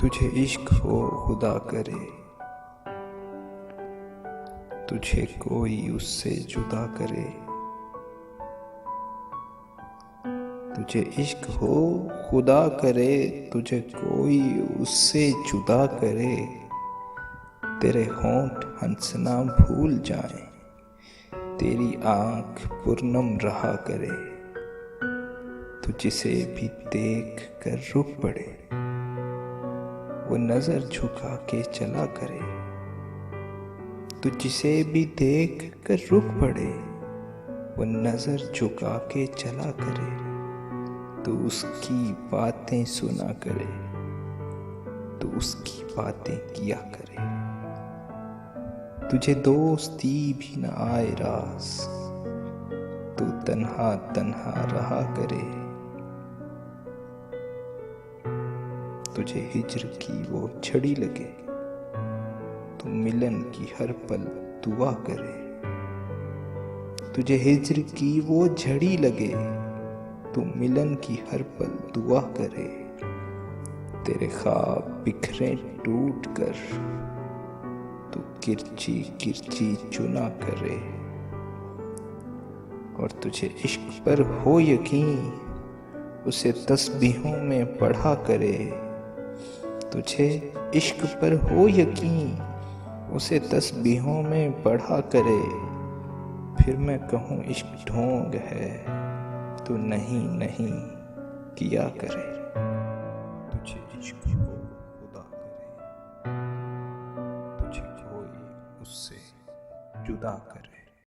तुझे इश्क हो खुदा करे, तुझे कोई उससे जुदा करे। तुझे इश्क हो खुदा करे, तुझे कोई उससे जुदा करे। तेरे होंठ हंसना भूल जाएं, तेरी आंख पुरनम रहा करे। तू जिसे भी देख कर रुक पड़े, वो नजर झुका के चला करे। तू जिसे भी देख कर रुक पड़े, वो नजर झुका के चला करे। तू उसकी बातें सुना करे, तू उसकी बातें किया करे। तुझे दोस्ती भी न आए रास, तू तन्हा तन्हा रहा करे। तुझे हिज्र की वो छड़ी लगे, तू मिलन की हर पल दुआ करे। तुझे हिज्र की वो झड़ी लगे, तू मिलन की हर पल दुआ करे। तेरे ख्वाब बिखरे टूट कर, तू किरची किरची चुना करे। और तुझे इश्क पर हो यकीन, उसे तस्बीहों में पढ़ा करे। तुझे इश्क पर हो यकीन, उसे तस्बीहों में पढ़ा करे। फिर मैं कहूँ इश्क ढोंग है, तू नहीं नहीं किया करे। तुझे इश्क हो खुदा करे, तुझे कोई उससे जुदा करे।